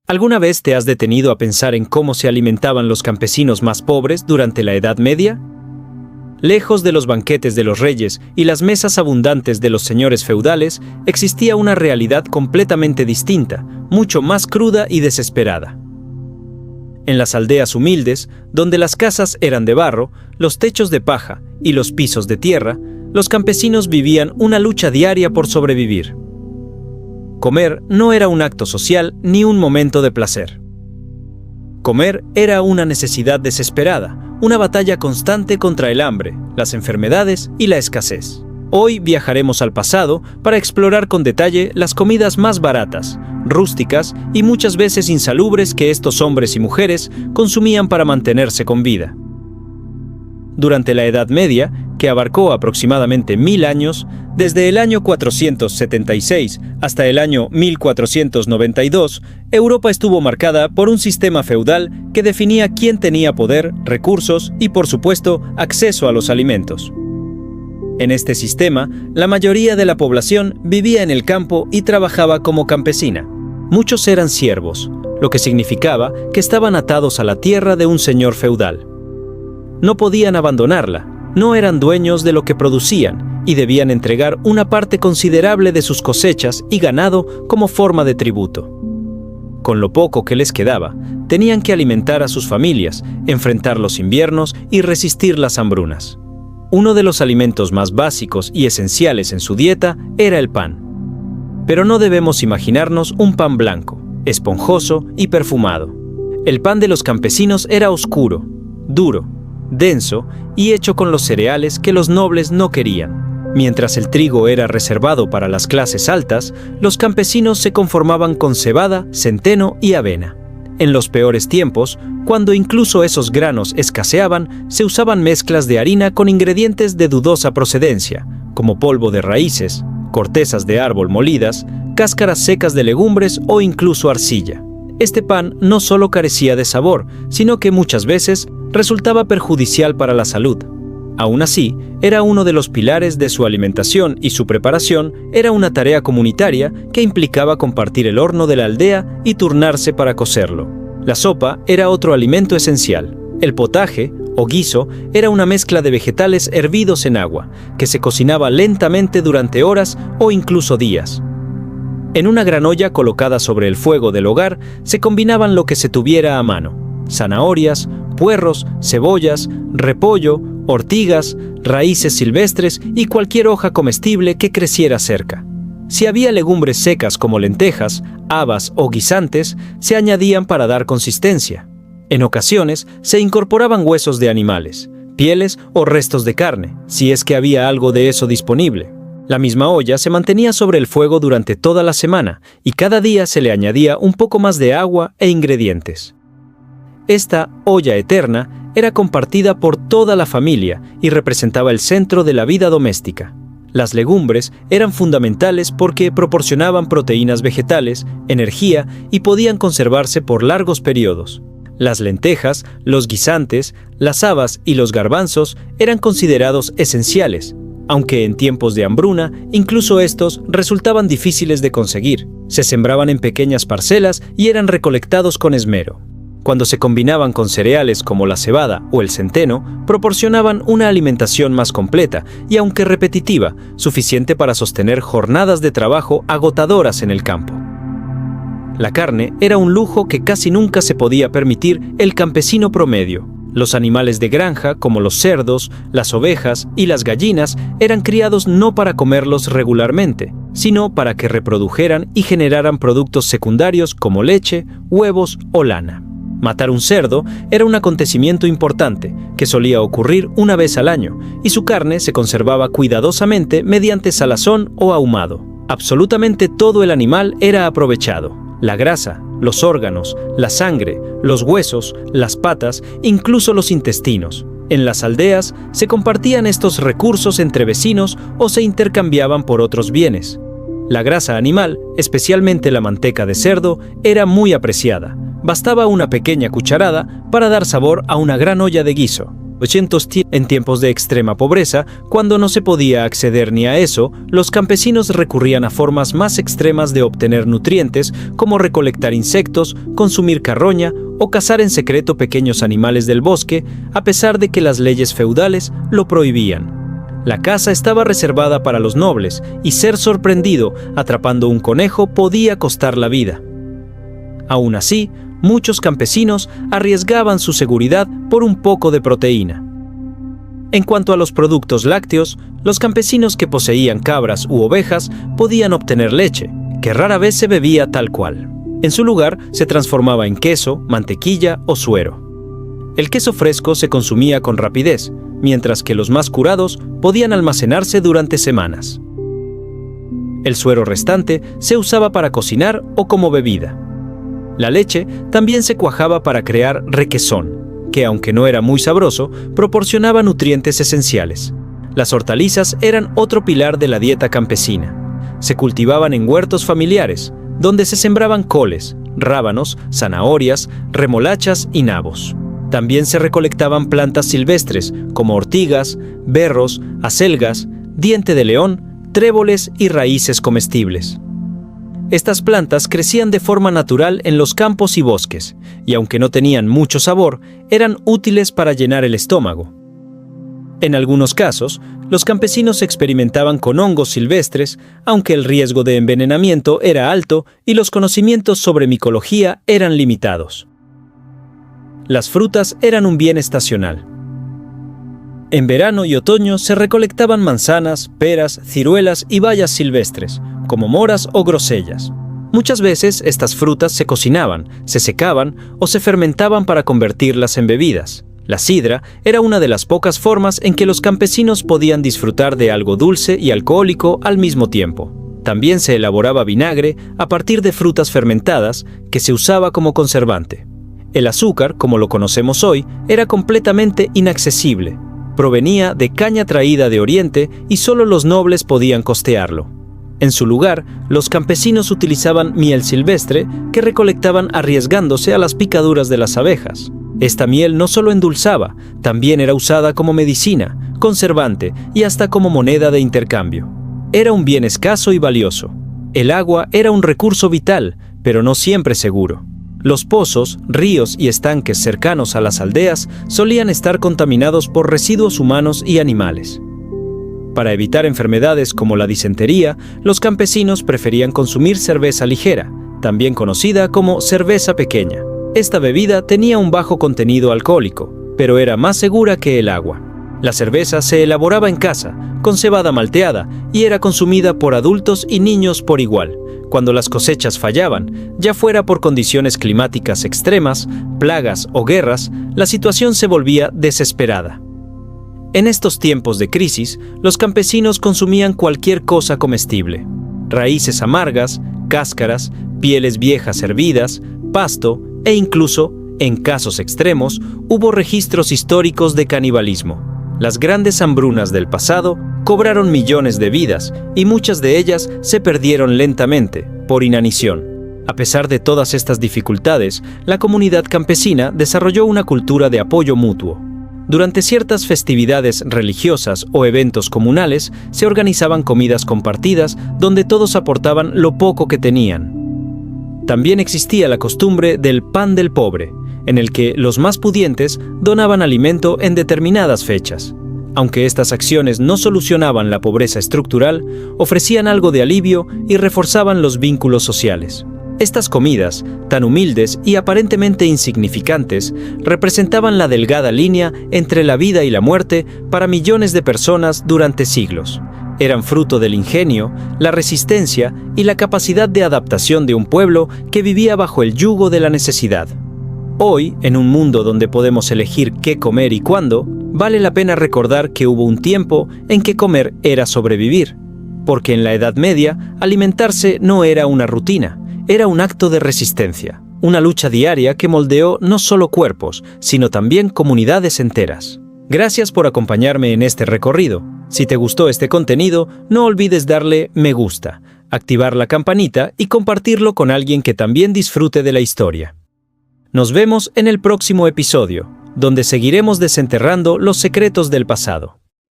¿Alguna vez te has detenido a pensar en cómo se alimentaban los campesinos más pobres durante la Edad Media? Lejos de los banquetes de los reyes y las mesas abundantes de los señores feudales, existía una realidad completamente distinta, mucho más cruda y desesperada. En las aldeas humildes, donde las casas eran de barro, los techos de paja y los pisos de tierra, los campesinos vivían una lucha diaria por sobrevivir. Comer no era un acto social ni un momento de placer. Comer era una necesidad desesperada, una batalla constante contra el hambre, las enfermedades y la escasez. Hoy viajaremos al pasado para explorar con detalle las comidas más baratas, rústicas y muchas veces insalubres que estos hombres y mujeres consumían para mantenerse con vida. Durante la Edad Media, que abarcó aproximadamente 1000 años, desde el año 476 hasta el año 1492, Europa estuvo marcada por un sistema feudal que definía quién tenía poder, recursos y, por supuesto, acceso a los alimentos. En este sistema, la mayoría de la población vivía en el campo y trabajaba como campesina. Muchos eran siervos, lo que significaba que estaban atados a la tierra de un señor feudal. No podían abandonarla, no eran dueños de lo que producían y debían entregar una parte considerable de sus cosechas y ganado como forma de tributo. Con lo poco que les quedaba, tenían que alimentar a sus familias, enfrentar los inviernos y resistir las hambrunas. Uno de los alimentos más básicos y esenciales en su dieta era el pan. Pero no debemos imaginarnos un pan blanco, esponjoso y perfumado. El pan de los campesinos era oscuro, duro, denso y hecho con los cereales que los nobles no querían. Mientras el trigo era reservado para las clases altas, los campesinos se conformaban con cebada, centeno y avena. En los peores tiempos, cuando incluso esos granos escaseaban, se usaban mezclas de harina con ingredientes de dudosa procedencia, como polvo de raíces, cortezas de árbol molidas, cáscaras secas de legumbres o incluso arcilla. Este pan no solo carecía de sabor, sino que muchas veces resultaba perjudicial para la salud. Aún así, era uno de los pilares de su alimentación y su preparación era una tarea comunitaria que implicaba compartir el horno de la aldea y turnarse para cocerlo. La sopa era otro alimento esencial. El potaje, o guiso, era una mezcla de vegetales hervidos en agua, que se cocinaba lentamente durante horas o incluso días. En una gran olla colocada sobre el fuego del hogar se combinaban lo que se tuviera a mano: zanahorias, puerros, cebollas, repollo, ortigas, raíces silvestres y cualquier hoja comestible que creciera cerca. Si había legumbres secas como lentejas, habas o guisantes, se añadían para dar consistencia. En ocasiones se incorporaban huesos de animales, pieles o restos de carne, si es que había algo de eso disponible. La misma olla se mantenía sobre el fuego durante toda la semana y cada día se le añadía un poco más de agua e ingredientes. Esta olla eterna era compartida por toda la familia y representaba el centro de la vida doméstica. Las legumbres eran fundamentales porque proporcionaban proteínas vegetales, energía y podían conservarse por largos periodos. Las lentejas, los guisantes, las habas y los garbanzos eran considerados esenciales, aunque en tiempos de hambruna, incluso estos resultaban difíciles de conseguir. Se sembraban en pequeñas parcelas y eran recolectados con esmero. Cuando se combinaban con cereales como la cebada o el centeno, proporcionaban una alimentación más completa y, aunque repetitiva, suficiente para sostener jornadas de trabajo agotadoras en el campo. La carne era un lujo que casi nunca se podía permitir el campesino promedio. Los animales de granja, como los cerdos, las ovejas y las gallinas, eran criados no para comerlos regularmente, sino para que reprodujeran y generaran productos secundarios como leche, huevos o lana. Matar un cerdo era un acontecimiento importante, que solía ocurrir una vez al año, y su carne se conservaba cuidadosamente mediante salazón o ahumado. Absolutamente todo el animal era aprovechado: la grasa, los órganos, la sangre, los huesos, las patas, incluso los intestinos. En las aldeas se compartían estos recursos entre vecinos o se intercambiaban por otros bienes. La grasa animal, especialmente la manteca de cerdo, era muy apreciada. Bastaba una pequeña cucharada para dar sabor a una gran olla de guiso. En tiempos de extrema pobreza, cuando no se podía acceder ni a eso, los campesinos recurrían a formas más extremas de obtener nutrientes, como recolectar insectos, consumir carroña o cazar en secreto pequeños animales del bosque, a pesar de que las leyes feudales lo prohibían. La caza estaba reservada para los nobles, y ser sorprendido atrapando un conejo podía costar la vida. Aún así, muchos campesinos arriesgaban su seguridad por un poco de proteína. En cuanto a los productos lácteos, los campesinos que poseían cabras u ovejas podían obtener leche, que rara vez se bebía tal cual. En su lugar, se transformaba en queso, mantequilla o suero. El queso fresco se consumía con rapidez, mientras que los más curados podían almacenarse durante semanas. El suero restante se usaba para cocinar o como bebida. La leche también se cuajaba para crear requesón, que aunque no era muy sabroso, proporcionaba nutrientes esenciales. Las hortalizas eran otro pilar de la dieta campesina. Se cultivaban en huertos familiares, donde se sembraban coles, rábanos, zanahorias, remolachas y nabos. También se recolectaban plantas silvestres como ortigas, berros, acelgas, diente de león, tréboles y raíces comestibles. Estas plantas crecían de forma natural en los campos y bosques, y aunque no tenían mucho sabor, eran útiles para llenar el estómago. En algunos casos, los campesinos experimentaban con hongos silvestres, aunque el riesgo de envenenamiento era alto y los conocimientos sobre micología eran limitados. Las frutas eran un bien estacional. En verano y otoño se recolectaban manzanas, peras, ciruelas y bayas silvestres, como moras o grosellas. Muchas veces estas frutas se cocinaban, se secaban o se fermentaban para convertirlas en bebidas. La sidra era una de las pocas formas en que los campesinos podían disfrutar de algo dulce y alcohólico al mismo tiempo. También se elaboraba vinagre a partir de frutas fermentadas que se usaba como conservante. El azúcar, como lo conocemos hoy, era completamente inaccesible. Provenía de caña traída de Oriente y solo los nobles podían costearlo. En su lugar, los campesinos utilizaban miel silvestre que recolectaban arriesgándose a las picaduras de las abejas. Esta miel no solo endulzaba, también era usada como medicina, conservante y hasta como moneda de intercambio. Era un bien escaso y valioso. El agua era un recurso vital, pero no siempre seguro. Los pozos, ríos y estanques cercanos a las aldeas solían estar contaminados por residuos humanos y animales. Para evitar enfermedades como la disentería, los campesinos preferían consumir cerveza ligera, también conocida como cerveza pequeña. Esta bebida tenía un bajo contenido alcohólico, pero era más segura que el agua. La cerveza se elaboraba en casa, con cebada malteada, y era consumida por adultos y niños por igual. Cuando las cosechas fallaban, ya fuera por condiciones climáticas extremas, plagas o guerras, la situación se volvía desesperada. En estos tiempos de crisis, los campesinos consumían cualquier cosa comestible: raíces amargas, cáscaras, pieles viejas hervidas, pasto e incluso, en casos extremos, hubo registros históricos de canibalismo. Las grandes hambrunas del pasado cobraron millones de vidas y muchas de ellas se perdieron lentamente, por inanición. A pesar de todas estas dificultades, la comunidad campesina desarrolló una cultura de apoyo mutuo. Durante ciertas festividades religiosas o eventos comunales, se organizaban comidas compartidas donde todos aportaban lo poco que tenían. También existía la costumbre del pan del pobre, en el que los más pudientes donaban alimento en determinadas fechas. Aunque estas acciones no solucionaban la pobreza estructural, ofrecían algo de alivio y reforzaban los vínculos sociales. Estas comidas, tan humildes y aparentemente insignificantes, representaban la delgada línea entre la vida y la muerte para millones de personas durante siglos. Eran fruto del ingenio, la resistencia y la capacidad de adaptación de un pueblo que vivía bajo el yugo de la necesidad. Hoy, en un mundo donde podemos elegir qué comer y cuándo, vale la pena recordar que hubo un tiempo en que comer era sobrevivir, porque en la Edad Media alimentarse no era una rutina, era un acto de resistencia, una lucha diaria que moldeó no solo cuerpos, sino también comunidades enteras. Gracias por acompañarme en este recorrido. Si te gustó este contenido, no olvides darle me gusta, activar la campanita y compartirlo con alguien que también disfrute de la historia. Nos vemos en el próximo episodio. donde seguiremos desenterrando los secretos del pasado.